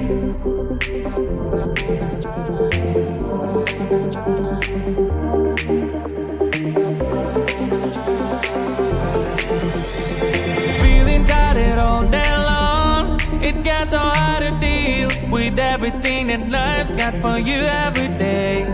Feeling tired all day long. It gets so hard to deal with everything that life's got for you every day.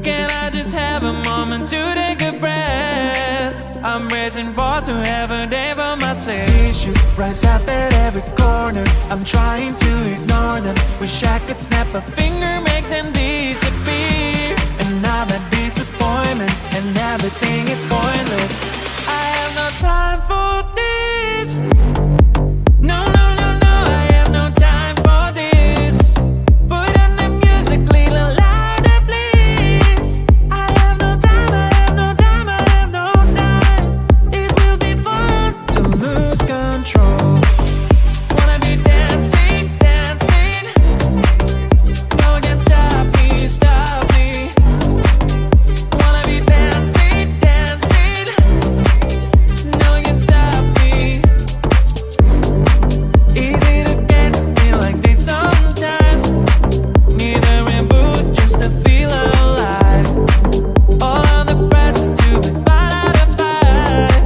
Can I just have a moment to take a breath? I'm raising balls to have a day for myself. Issues rise up at every corner. I'm trying to ignore them. Wish I could snap a finger, make them disappear. And now that disappointment and everything is pointless. I have no time for this. No, no, no, no, I have no time for this. Put on the music, little louder, please. I have no time, I have no time, I have no time. It will be fun to lose control. Wanna be dancing, dancing. No one can stop me, stop me. Wanna be dancing, dancing. No one can stop me. Easy to get to feel like this sometimes. Need a reboot just to feel alive. All of the pressure to be fine out of fight.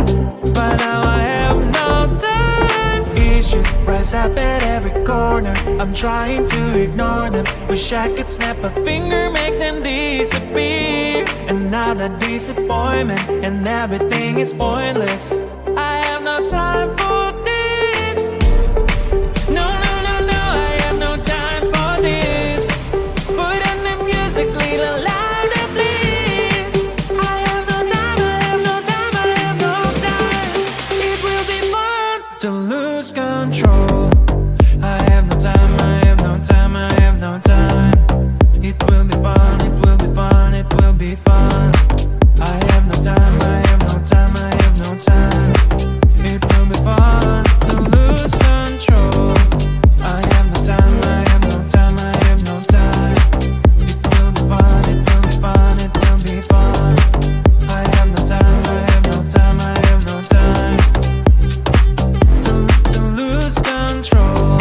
But now I have no time. Issues rise up at every corner. I'm trying to ignore them. Wish I could snap a finger, make them disappear. And now that disappointment and everything is pointless. I have no time for this. No, no, no, no, I have no time for this. Put on the music, little louder, please. I have no time, I have no time, I have no time. It will be fun to lose control. I have no time, I have no time, I have no time. It will be fun, it will be fun, it will be fun. I have no time, I have no time, I have no time. It will be fun to lose control. I have no time, I have no time, I have no time. It will be fun, it will be fun, it will be fun. I have no time, I have no time, I have no time. To lose control.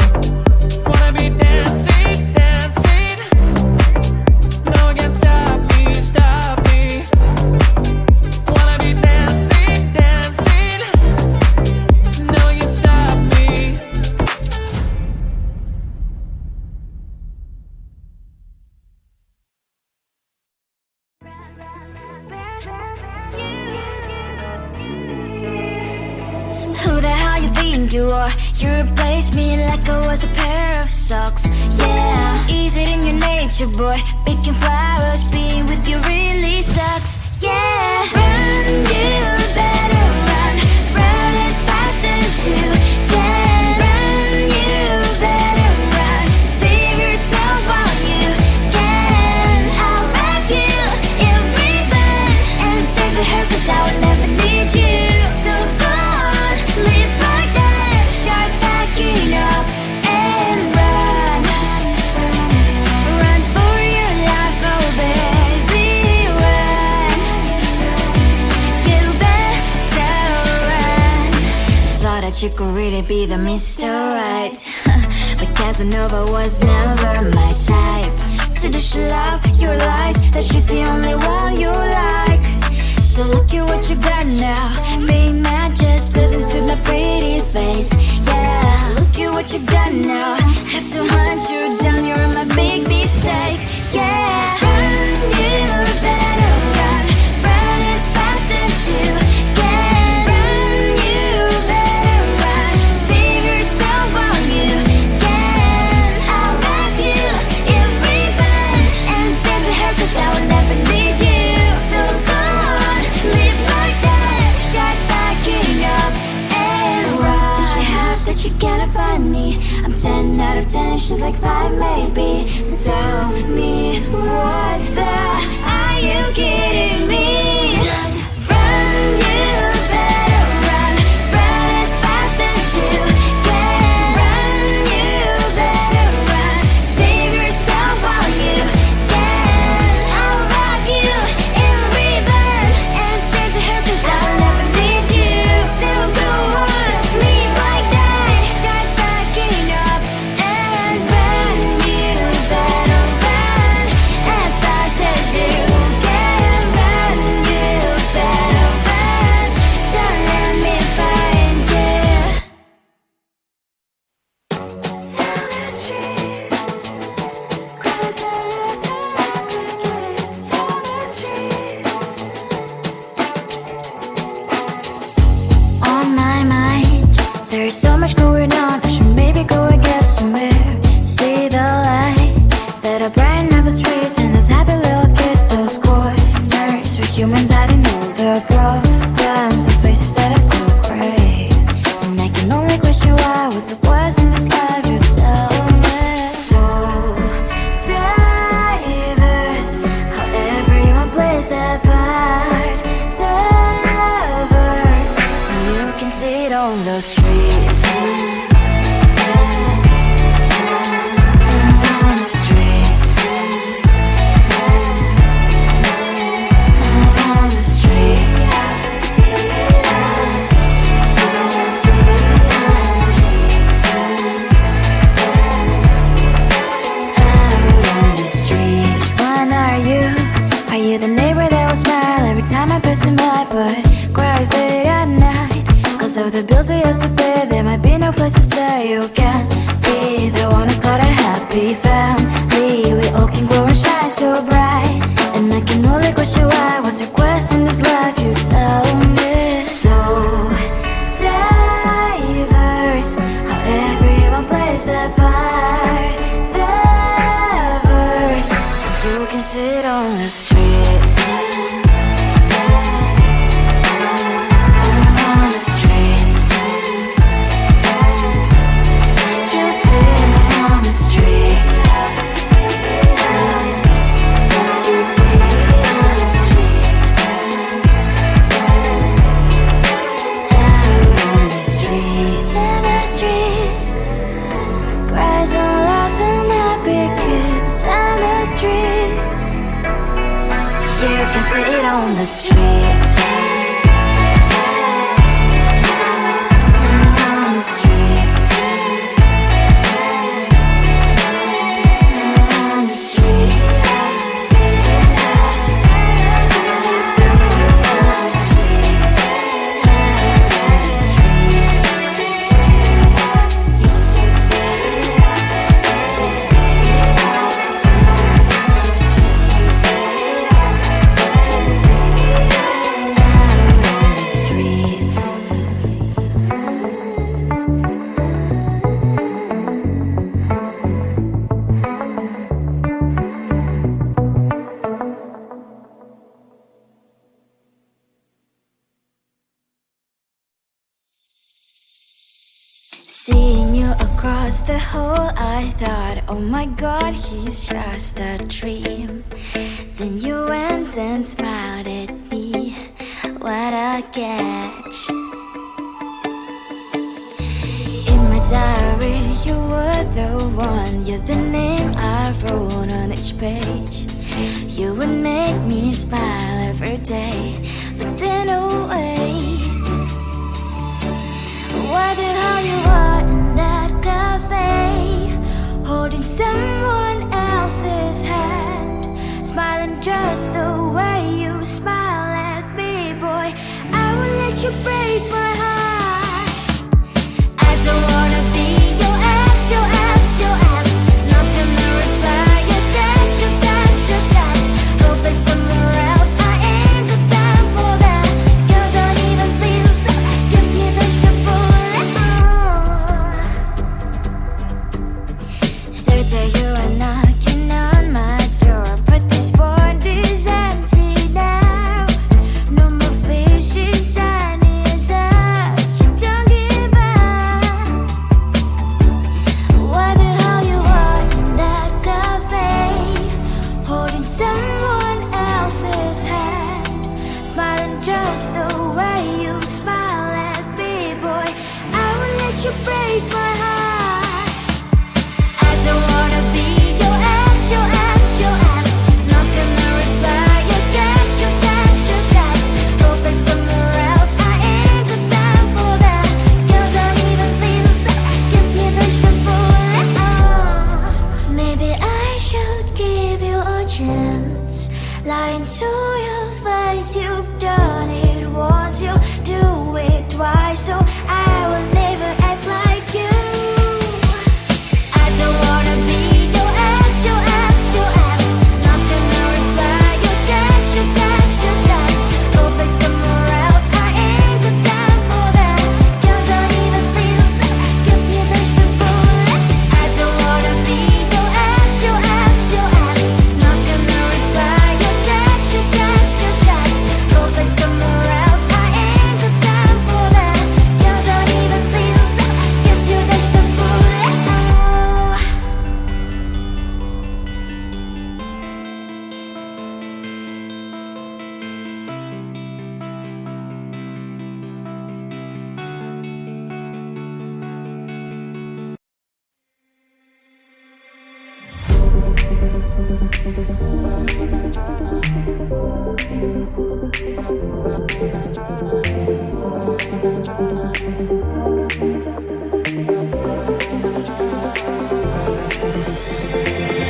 Wanna be dancing, dancing. No one can stop me, stop me. Wanna be dancing, dancing. No one can stop me. Who the hell you think you are? You replaced me like I was a pair of socks. Yeah, is it in your nature, boy? Picking flowers, being with you really sucks. Yeah, run, you better run. Run as fast as you can. Run, you better run. Save yourself while you can. I'll wrap you in ribbon and save the hair 'cause I will never need you. So go on, live like that. Start packing up and run. Run for your life, oh baby, run. You better run. Thought that you could really be the Mr. Right. But Casanova was never my type. So does she love your lies? That she's the only one you like. So look at what you got now. Being mad just doesn't suit my pretty face. Yeah, look at what you got now. Have to hunt you down, you're my big mistake. Yeah, run, you better run. Run as fast as you can. Run, you better run. Save yourself while you can. I'll wrap you in ribbon and save the hair 'cause I will never need you. So go on, live like that. Start packing up and run. Does she have that she cannot find me? I'm 10 out of 10, she's like 5 maybe. So tell me, what the are you kidding me? Run, you better run. Run as fast as you can. Run, you better run. Save yourself while you can. I'll wrap you in ribbon and save the hair 'cause I'll never need you. So go on, live like that. Start packing up and run. on the streets. On the streets. On the streets. Seeing you across the hall, I thought, oh my god, he's just a dream. Then you went and smiled at me. What a catch. In my diary, you were the one. You're the name I wrote on each page. You would make me smile every day. But then, oh wait, what the hell you are in that cafe, holding someone else's hand, smiling just the way you smile at me, boy. I will let you break my heart. I don't wanna be your ex, your ex, your ex. Not gonna reply your text, your text, your text. Go play somewhere else, I ain't got time for that. Girl, don't even feel so, guess you vegetable. Third day you are knocking on my door, but this board is empty now. No more fishes, sun is up. You don't give up. What the hell you are in that cafe, holding someone else's hand, smiling just the way you smile at me, boy. I will let you break my heart. I don't wanna be your ex, your ex, your ex. Not gonna reply your text, your text, your text. Go play somewhere else, I ain't got time for that. Girl, don't even feel so, guess you vegetable. Maybe I should give you a chance. Lying to your face, you've done it once, you do it twice, so I will never act like you. I don't wanna be your ex, your ex, your ex. Not gonna reply your text, your text, your text. Go play somewhere else, I ain't got time for that. Girl, don't even feel so, guess you vegetable. I don't wanna be your ex, your ex, your ex. Not gonna reply your text, your text, your text. Go play somewhere else, I ain't got time for that. Girl, don't even feel so, guess you vegetable.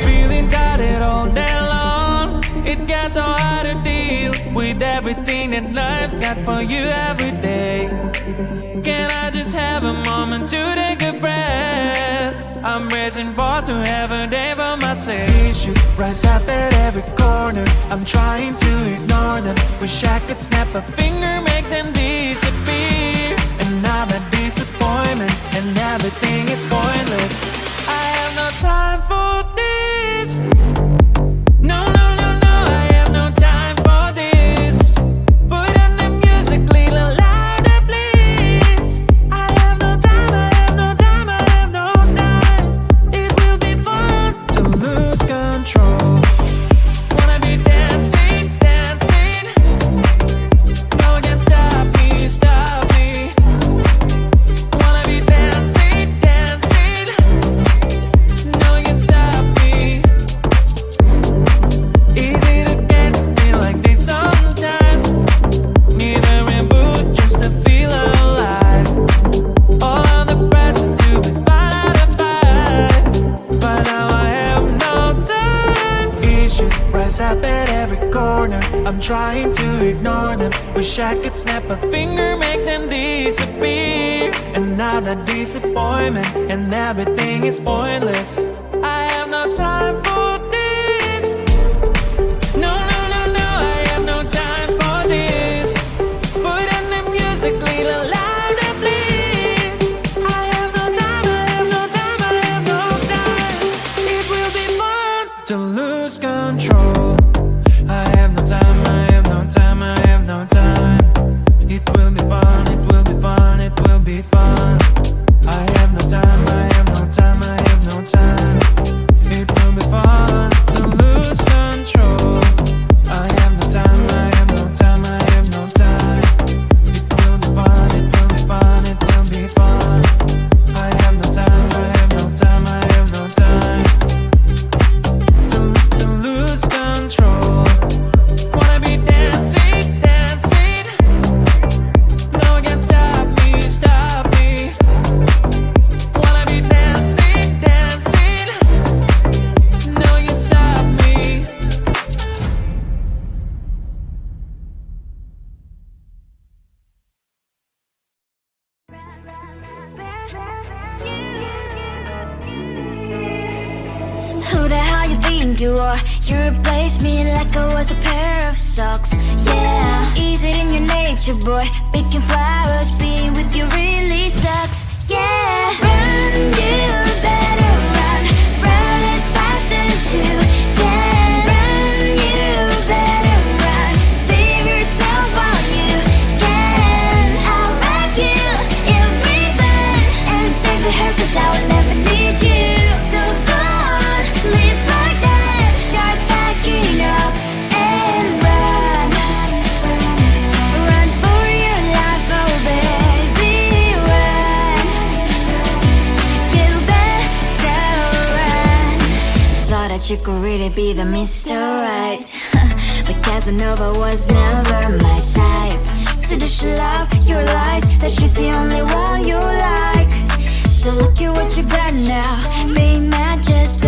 Feeling tired all day long. It gets so hard to deal with everything that life's got for you every day. Can I just have a moment to take a breath? I'm raising balls to have a day for myself. Issues rise up at every corner. I'm trying to ignore them. Wish I could snap a finger, make them disappear. And now that disappointment and everything is pointless. I have no time for this. No, no, no, no, I have no time for this. Put on the music, little louder, please. I have no time, I have no time, I have no time. It will be fun to lose control. Wanna be dancing, dancing. No one can stop me, stop me. Wanna be dancing, dancing. No one can stop me. issues rise up at every corner. I'm trying to ignore them. Wish I could snap a finger, make them disappear. Another disappointment, and everything is pointless. I have no time for this. No, no, no, no, I have no time for this. Put in the music, little louder, please. I have no time, I have no time, I have no time. It will be fun to lose control. I have no time, I have no time, I have no time. It will be fun, it will be fun, it will be fun. I have no time, I have no time, I have no time. It will be fun to lose control. I have no time, I have no time, I have no time. It will be fun, it will be fun, it will be fun. I have no time, I have no time, I have no time. To lose control. Wanna be dancing, dancing. No one can stop me, stop me. Wanna be dancing, dancing. No one can stop me. Who the hell you think you are? You replaced me like I was a pair of socks. Yeah, is it in your nature, boy? Picking flowers, being with you really sucks. Yeah, run, you better run. Run as fast as you can. Run, you better run. Save yourself while you can. I'll wrap you in ribbon and send to her 'cause I will never need you. So go on, live like that. Start backing up and run. Run for your life, oh baby, run. You better run. Thought that you could really be the Mr. Right. But Casanova was never my type. So does she love your lies? That she's the only one you like. So look at what you've done now. Being mad just